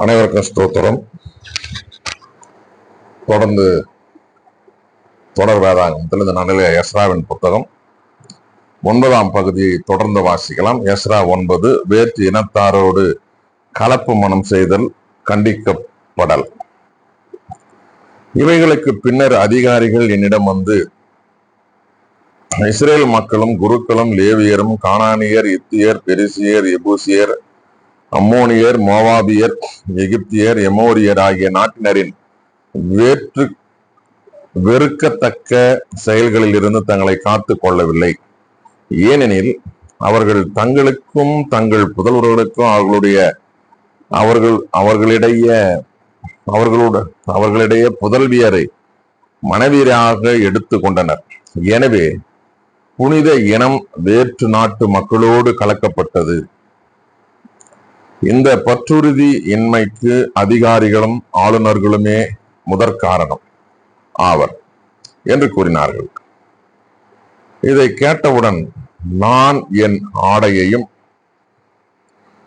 அனைவருக்கும் ஸ்தோத்திரம். தொடர்ந்து தொடர் வேதாகமத்தில் இந்த நாளிலே எஸ்ராவின் புத்தகம் 9ஆம் பகுதியை தொடர்ந்து வாசிக்கலாம். எஸ்ரா 9, வேற்று இனத்தாரோடு கலப்பு மனம் செய்தல், கண்டிக்கப்படல். இவைகளுக்கு பின்னர் அதிகாரிகள் என்னிடம் வந்து, இஸ்ரேல் மக்களும் குருக்களும் லேவியரும் கானானியர், இத்தியர், பெரிசியர், எபூசியர், அம்மோனியர், மோவாபியர், எகிப்தியர், எமோரியர் ஆகிய நாட்டினரின் வெறுக்கத்தக்க செயல்களில் இருந்து தங்களை காத்து கொள்ளவில்லை. ஏனெனில் அவர்கள் தங்களுக்கும் தங்கள் புதல்வர்களுக்கும் அவர்களிடையே புதல்வியரை மனைவியராக எடுத்து கொண்டனர். எனவே புனித இனம் வேற்று நாட்டு மக்களோடு கலக்கப்பட்டது. இந்த பற்றுறுதி இன்மைக்கு அதிகாரிகளும் ஆளுநர்களுமே முதற் காரணம் ஆவர் என்று கூறினார்கள். இதை கேட்டவுடன் நான் என் ஆடையையும்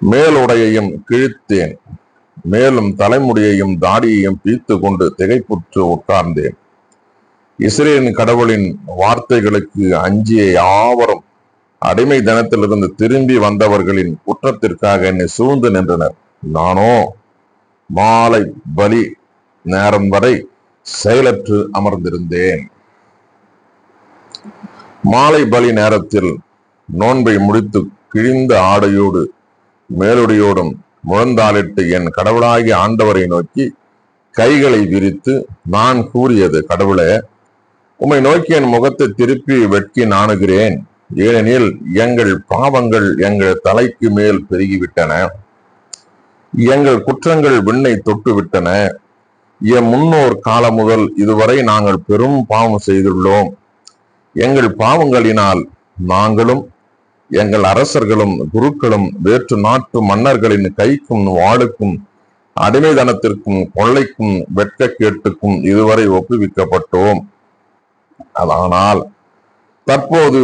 மேலுடையையும் கிழித்தேன், மேலும் தலைமுடியையும் தாடியையும் பீத்து கொண்டு திகைப்புற்று உட்கார்ந்தேன். இஸ்ரேலின் கடவுளின் வார்த்தைகளுக்கு அஞ்சிய யாவரும் அடிமை தனத்திலிருந்து திரும்பி வந்தவர்களின் குற்றத்திற்காக என்னை சூழ்ந்து நின்றனர். நானோ மாலை பலி நேரம் வரை செயலற்று அமர்ந்திருந்தேன். மாலை பலி நேரத்தில் நோன்பை முடித்து கிழிந்த ஆடையோடு மேலுடையோடும் முழந்தாளிட்டு என் கடவுளாகிய ஆண்டவரை நோக்கி கைகளை விரித்து நான் கூறியது, கடவுளே, உம்மை நோக்கி என் முகத்தை திருப்பி வெட்கி நாணுகிறேன். ஏனெனில் எங்கள் பாவங்கள் எங்கள் தலைக்கு மேல் பெருகிவிட்டன, எங்கள் குற்றங்கள் விண்ணை தொட்டு விட்டன. என் முன்னோர் காலம் முதல் இதுவரை நாங்கள் பெரும் பாவம் செய்துள்ளோம். எங்கள் பாவங்களினால் நாங்களும் எங்கள் அரசர்களும் குருக்களும் வேற்று நாட்டு மன்னர்களின் கைக்கும் வாளுக்கும் அடிமைதனத்திற்கும் கொள்ளைக்கும் வெட்கக்கேட்டுக்கும் இதுவரை ஒப்புவிக்கப்பட்டோம். ஆனால் தற்போது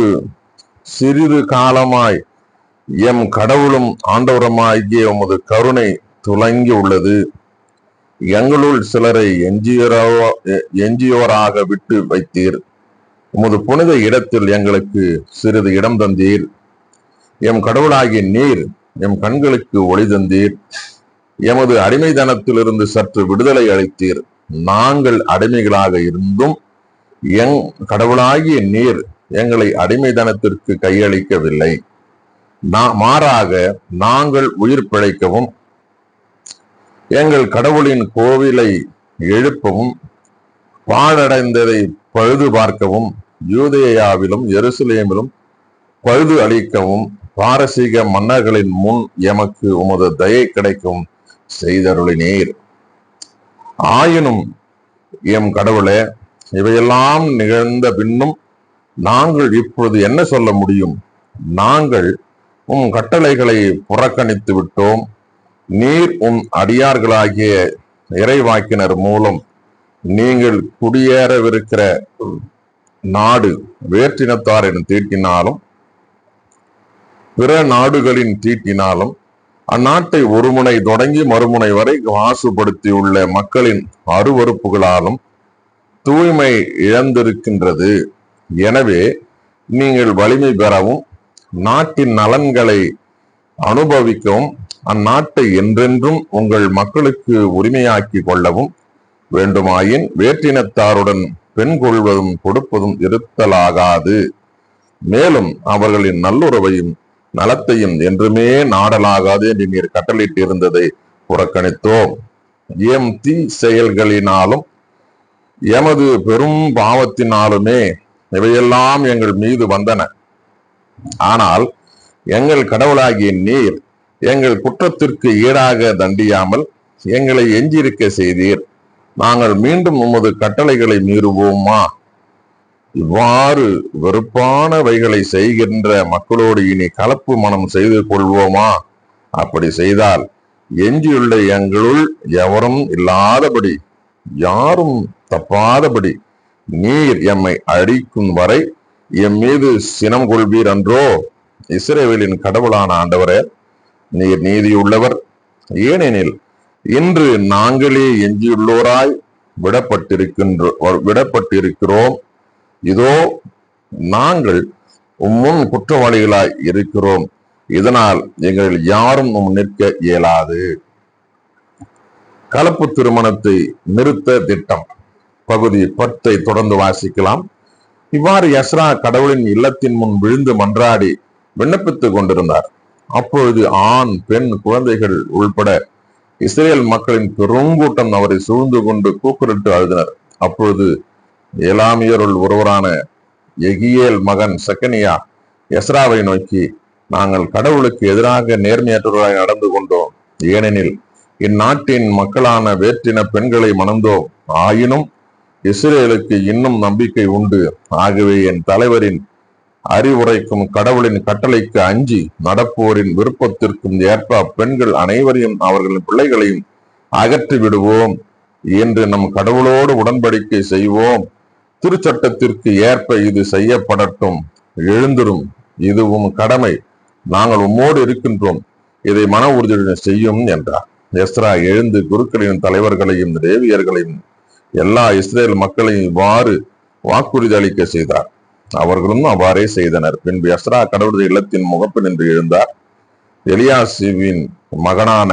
சிறிது காலமாய் எம் கடவுளும் ஆண்டவருமாகிய உமது கருணை துலங்கி உள்ளது. எங்களுள் சிலரை எஞ்சியோராக விட்டு வைத்தீர். உமது புனித இடத்தில் எங்களுக்கு சிறிது இடம் தந்தீர். எம் கடவுளாகிய நீர் எம் கண்களுக்கு ஒளி தந்தீர். எமது அடிமைதனத்திலிருந்து சற்று விடுதலை அளித்தீர். நாங்கள் அடிமைகளாக இருந்தும் எங் கடவுளாகிய நீர் எங்களை அடிமைதனத்திற்கு கையளிக்கவில்லை. மாறாக நாங்கள் உயிர் பிழைக்கவும் எங்கள் கடவுளின் கோவிலை எழுப்பவும் பாழடைந்ததை பழுது பார்க்கவும் யூதேயாவிலும் எருசலேமிலும் பழுது அளிக்கவும் பாரசீக மன்னர்களின் முன் எமக்கு உமது தயை கிடைக்கவும் செய்தருளினீர். ஆயினும் எம் கடவுளே, இவையெல்லாம் நிகழ்ந்த பின்னும் நாங்கள் இப்பொழுது என்ன சொல்ல முடியும்? நாங்கள் உம் கட்டளைகளை புறக்கணித்து விட்டோம். நீர் உம் அடியார்களாகிய இறைவாக்கினர் மூலம் நீங்கள் குடியேறவிருக்கிற நாடு வேற்றினத்தாரின் தீட்டினாலும் பிற நாடுகளின் தீட்டினாலும் அந்நாட்டை ஒருமுனை தொடங்கி மறுமுனை வரை மாசுபடுத்தியுள்ள மக்களின் அருவறுப்புகளாலும் தூய்மை இழந்திருக்கின்றது. எனவே நீங்கள் வலிமை பெறவும் நாட்டின் நலன்களை அனுபவிக்கவும் அந்நாட்டை என்றென்றும் உங்கள் மக்களுக்கு உரிமையாக்கி கொள்ளவும் வேண்டுமாயின் வேற்றினத்தாருடன் பெண் கொள்வதும் கொடுப்பதும் இருத்தலாகாது. மேலும் அவர்களின் நல்லுறவையும் நலத்தையும் என்றுமே நாடலாகாது என்று நீர் கட்டளையிட்டு இருந்ததை புறக்கணித்தோம். எம் தீ செயல்களினாலும் எமது பெரும் பாவத்தினாலுமே இவையெல்லாம் எங்கள் மீது வந்தன. ஆனால் எங்கள் கடவுளாகிய நீர் எங்கள் குற்றத்திற்கு ஈடாக தண்டியாமல் எங்களை எஞ்சியிருக்க செய்தீர். நாங்கள் மீண்டும் உமது கட்டளைகளை மீறுவோமா? இவ்வாறு வெறுப்பானவைகளை செய்கின்ற மக்களோடு இனி கலப்பு மனம் செய்து கொள்வோமா? அப்படி செய்தால் எஞ்சியுள்ள எங்களுள் எவரும் இல்லாதபடி, யாரும் தப்பாதபடி நீர் எம்மை அழிக்கும் வரை எம் மீது சினம் கொள்வீர் அன்றோ? இஸ்ரவேலின் கடவுளான ஆண்டவரே, நீர் நீதியுள்ளவர். ஏனெனில் இன்று நாங்களே எஞ்சியுள்ளோராய் விடப்பட்டிருக்கிறோம். இதோ நாங்கள் முன் குற்றவாளிகளாய் இருக்கிறோம். இதனால் எங்களில் யாரும் நிற்க இயலாது. கலப்பு திருமணத்தை நிறுத்த திட்டம் பகுதி 10 தொடர்ந்து வாசிக்கலாம். இவ்வாறு எஸ்ரா கடவுளின் இல்லத்தின் முன் விழுந்து மன்றாடி விண்ணப்பித்துக் கொண்டிருந்தார். அப்பொழுது ஆண் பெண் குழந்தைகள் உள்பட இஸ்ரேல் மக்களின் பெருங்கூட்டம் அவரை சூழ்ந்து கொண்டு கூக்குரட்டு அழுதினர். அப்பொழுது ஏலாமியருள் ஒருவரான எகியேல் மகன் செக்கனியா எஸ்ராவை நோக்கி, நாங்கள் கடவுளுக்கு எதிராக நேர்மையற்றவர்களாய் நடந்து கொண்டோம். ஏனெனில் இந்நாட்டின் மக்களான வேற்றின பெண்களை மணந்தோம். ஆயினும் இஸ்ரேலுக்கு இன்னும் நம்பிக்கை உண்டு. ஆகவே என் தலைவரின் அறிவுரைக்கும் கடவுளின் கட்டளைக்கு அஞ்சி நடப்போரின் விருப்பத்திற்கும் ஏற்ப அப்பெண்கள் அனைவரையும் அவர்களின் பிள்ளைகளையும் அகற்றி விடுவோம் என்று நம் கடவுளோடு உடன்படிக்கை செய்வோம். திருச்சட்டத்திற்கு ஏற்ப இது செய்யப்படட்டும். எழுந்திரும், இதுவும் கடமை. நாங்கள் உம்மோடு இருக்கின்றோம். இதை மன உறுதியுடன் செய்யும் என்றார். எஸ்ரா எழுந்து குருக்களின் தலைவர்களையும் லேவியர்களையும் எல்லா இஸ்ரேல் மக்களையும் இவ்வாறு வாக்குறுதி அளிக்க செய்தார். அவர்களும் அவ்வாறே செய்தனர். பின்பு எஸ்ரா கடவுளுடைய இல்லத்தின் முகப்பில் நின்று எழுந்தார். எலியாசிவின் மகனான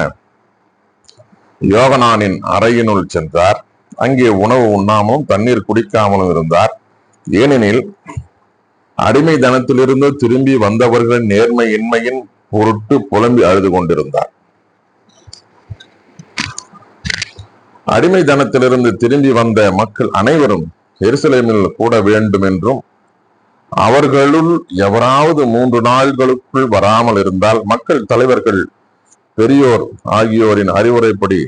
யோகனானின் அறையினுள் சென்றார். அங்கே உணவு உண்ணாமலும் தண்ணீர் குடிக்காமலும் இருந்தார். ஏனெனில் அடிமை தனத்திலிருந்து திரும்பி வந்தவர்களின் நேர்மையின்மையின் பொருட்டு புலம்பி அழுது கொண்டிருந்தார். அடிமை தனத்திலிருந்து திரும்பி வந்த மக்கள் அனைவரும் எருசலேமில் கூட வேண்டும் என்றும், அவர்களுள் எவராவது 3 நாள்களுக்குள் வராமல் இருந்தால் மக்கள் தலைவர்கள் பெரியோர் ஆகியோரின் அறிவுரைப்படி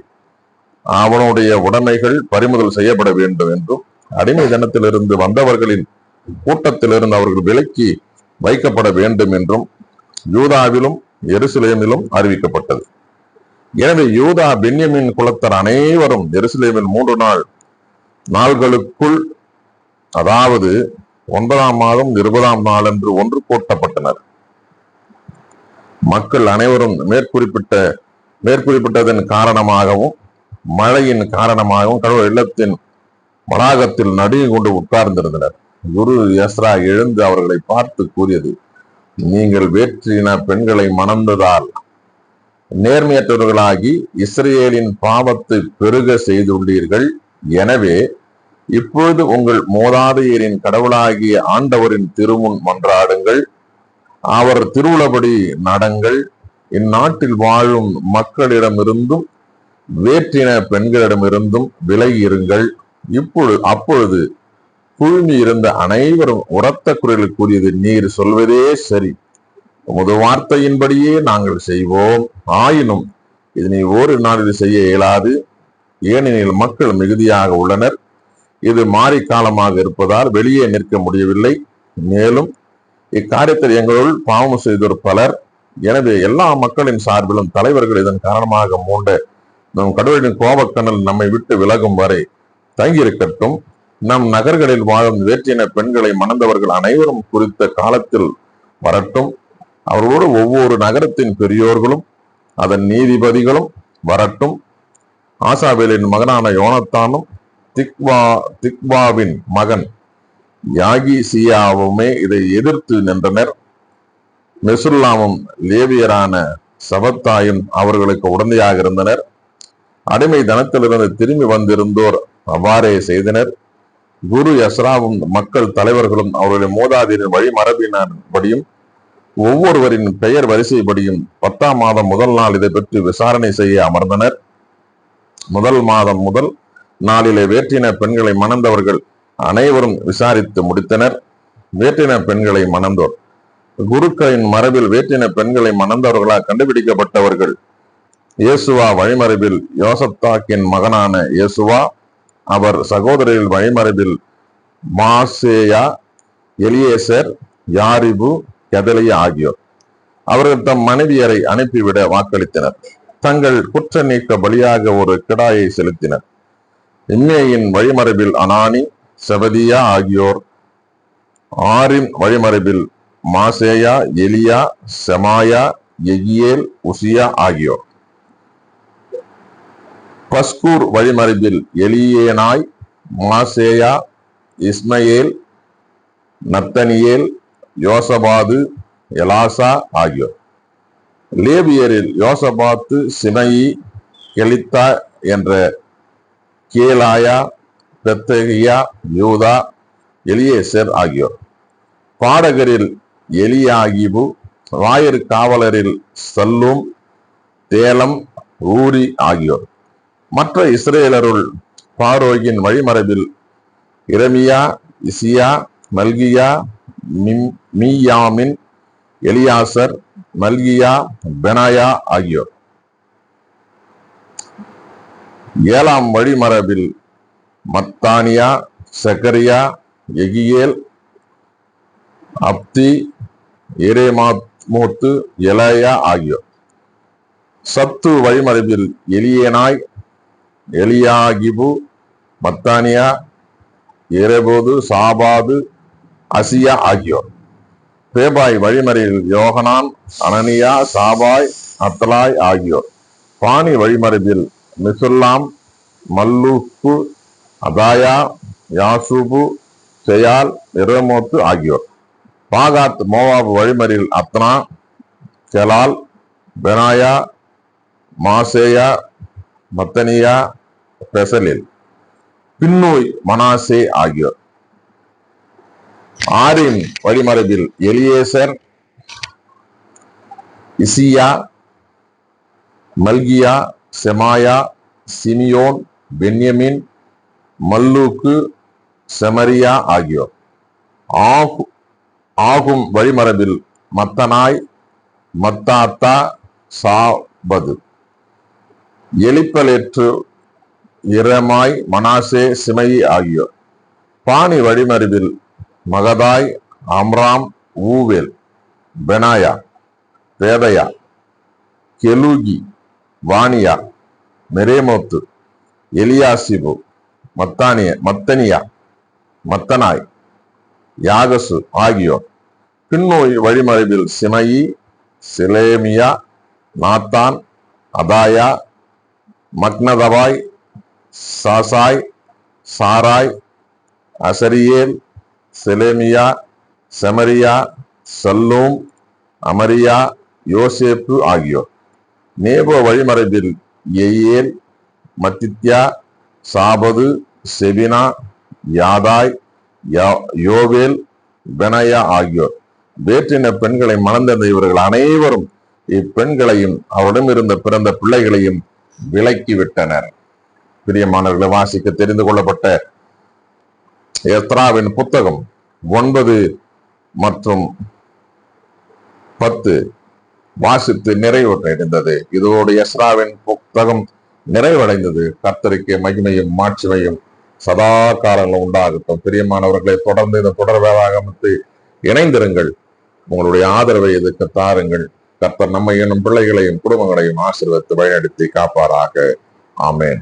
அவனுடைய உடைமைகள் பறிமுதல் செய்யப்பட வேண்டும் என்றும், அடிமை தனத்திலிருந்து வந்தவர்களின் கூட்டத்திலிருந்து அவர்கள் விலக்கி வைக்கப்பட வேண்டும் என்றும் யூதாவிலும் எருசலேமிலும் அறிவிக்கப்பட்டது. எனவே யூதா பென்யமின் குலத்தர் அனைவரும் எருசலேமில் 3 நாள்களுக்குள், அதாவது 9ஆம் மாதம் 20ஆம் நாள் என்று ஒன்று கூட்டப்பட்டனர். மக்கள் அனைவரும் மேற்குறிப்பிட்டதன் காரணமாகவும் மழையின் காரணமாகவும் கடவுள் இல்லத்தின் வளாகத்தில் நடுங்கி கொண்டு உட்கார்ந்திருந்தனர். குரு எஸ்ரா எழுந்து அவர்களை பார்த்து கூறியது, நீங்கள் வேற்றின பெண்களை மணந்ததால் நேர்மையற்றவர்களாகி இஸ்ரேலின் பாவத்தை பெருக செய்துள்ளீர்கள். எனவே இப்பொழுது உங்கள் மூதாதையரின் கடவுளாகிய ஆண்டவரின் திருமுன் மன்றாடுங்கள். அவர் திருவுளப்படி நடங்கள். இந்நாட்டில் வாழும் மக்களிடமிருந்தும் வேற்றின பெண்களிடமிருந்தும் விலகி இருங்கள். அப்பொழுது குழுமி இருந்த அனைவரும் உரத்த குரலில் கூறியது, நீர் சொல்வதே சரி. உமது வார்த்தையின்படியே நாங்கள் செய்வோம். ஆயினும் இதனை ஓரு நாளில் செய்ய இயலாது. ஏனெனில் மக்கள் மிகுதியாக உள்ளனர். இது மாறி காலமாக இருப்பதால் வெளியே நிற்க முடியவில்லை. மேலும் இக்காரியத்தில் எங்களுள் பாவம் செய்தோர் பலர். எனவே எல்லா மக்களின் சார்பிலும் தலைவர்கள் இதன் காரணமாக மூண்ட நம் கடவுளின் கோபக்கனல் நம்மை விட்டு விலகும் வரை தங்கியிருக்கட்டும். நம் நகர்களில் வாழும் வேற்றின பெண்களை மணந்தவர்கள் அனைவரும் குறித்த காலத்தில் வரட்டும். அவர்களோடு ஒவ்வொரு நகரத்தின் பெரியோர்களும் அதன் நீதிபதிகளும் வரட்டும். ஆசாவேலின் மகனான யோனத்தானும் திக்வாவின் மகன் யாகிசியாவுமே இதை எதிர்த்து நின்றனர். மெசுல்லாமும் லேவியரான சபத்தாயும் அவர்களுக்கு உடந்தையாக இருந்தனர். அடிமை தனத்திலிருந்து திரும்பி வந்திருந்தோர் அவ்வாறே செய்தனர். குரு எஸ்ராவும் மக்கள் தலைவர்களும் அவருடைய மூதாதையரின் வழிமரபினபடியும் ஒவ்வொருவரின் பெயர் வரிசைப்படியும் 10ஆம் மாதம் முதல் நாள் இதை பற்றி விசாரணை செய்ய அமர்ந்தனர். முதல் மாதம் முதல் நாளிலே வேற்றின பெண்களை மணந்தவர்கள் அனைவரும் விசாரித்து முடித்தனர். வேற்றின பெண்களை மணந்தோர் குருக்களின் மரபில் வேற்றின பெண்களை மணந்தவர்களால் கண்டுபிடிக்கப்பட்டவர்கள் இயேசுவா வழிமரபில் யோசத்தாக்கின் மகனான இயேசுவா, அவர் சகோதரில் வழிமரபில் மாசேயா, எலியேசர், யாரிபு, கெதலியா ஆகியோர். அவர்கள் தம் மனைவியரை அனுப்பிவிட வாக்களித்தனர். தங்கள் குற்ற நீக்க பலியாக ஒரு கிடாயை செலுத்தினர். இம்மேயின் வழிமரபில் அனானி, செபதியா ஆகியோர். ஆரின் வழிமரபில் மாசேயா, எலியா, செமாயா, எகியேல், உசியா ஆகியோர். பஸ்கூர் வழிமரபில் எலியேனாய், மாசேயா, இஸ்மயேல், நத்தனியேல், யோசபாது, எலாசா ஆகியோர். லேவியரில் யோசபாத்து, சிமயி, கெலித்தா என்ற கேலாயா, பெத்தகியா, யூதா, எலியேசர் ஆகியோர். பாடகரில் எலியாகிபு, வாயிற் காவலரில் சல்லூம், தேலம், ஊரி ஆகியோர். மற்ற இஸ்ரேலருள் பாரோகின் வழிமரபில் இரமியா, இசியா, மல்கியா, மீயாமின், எலியாசர், மல்கியா, பெனாயா ஆகியோர். ஏலாம் வழிமரபில் மத்தானியா, சக்கரியா, எகியேல், அப்தி, எரேமாமோத்து, எலாயா ஆகியோர். சத்து வழிமரபில் எலியேனாய், எலியாகிபு, மத்தானியா, எரேபோது, சாபாது, அசியா ஆகியோர். பேபாய் வழிமறையில் யோகனான், அனனியா, சாபாய், அத்தலாய் ஆகியோர். பானி வழிமரபில் மிசுல்லாம், மல்லூக்கு, அதாயா, யாசூபு, செயால், எரேமோத்து ஆகியோர். பாகாத் மோவாபு வழிமறில் அத்னா, கெலால், பெனாயா, மாசேயா, மத்தனியா, பெசலில். பின்னோய், மனாசே ஆகியோர். ஆரின் வழிமரபில் எலியேசர், இசியா, மல்கியா, செமாயா, சிமியோன், பென்யமின், மல்லூக்கு, செமரியா ஆகியோர். ஆகும் வழிமரபில் மத்தனாய், மத்தாத்தா, சாபது. எலிப்பலேற்று, இரமாய், மனாசே, சிமயி ஆகியோர். பானி வழிமரபில் மகதாய், அம்ராம், ஊவேல், பெனாயா, பேதையா, கெலூகி, வானியா, மெரேமோத்து, எலியாசிபு, மத்தனியா, மத்தனாய், யாகசு ஆகியோர். பின்னோய் வழிமரபில் சிமயி, சிலேமியா, நாத்தான், அதாயா, மக்னதபாய், சாசாய், சாராய், அசரியேல், செலேமியா, செமரியா, சல்லூம், அமரியா, யோசேப்பு ஆகியோர். நேபோ வழிமரபில் எயேல், மத்தித்யா, சாபது, செபினா, யாதாய், யோவேல், பெனாயா ஆகியோர். வேற்றின பெண்களை மணந்திருந்த இவர்கள் அனைவரும் இப்பெண்களையும் அவரிடம் இருந்த பிறந்த பிள்ளைகளையும் விலக்கிவிட்டனர். பிரியமானவர்களை, வாசிக்க தெரிந்து கொள்ளப்பட்ட எஸ்ராவின் புத்தகம் 9 மற்றும் 10 வாசித்து நிறைவடைந்தது. இதோடு எஸ்ராவின் புத்தகம் நிறைவடைந்தது. கர்த்தருக்கு மகிமையும் மாட்சிமையும் சதா காலங்களும் உண்டாகட்டும். பிரியமானவர்களை, தொடர்ந்து இந்த தொடர் வேதாகமத்தை இணைந்திருங்கள். உங்களுடைய ஆதரவை இதற்கு தாருங்கள். கர்த்தர் நம்மை என்னும் பிள்ளைகளையும் குடும்பங்களையும் ஆசீர்வதித்து வழிநடத்தி காப்பாராக. ஆமென்.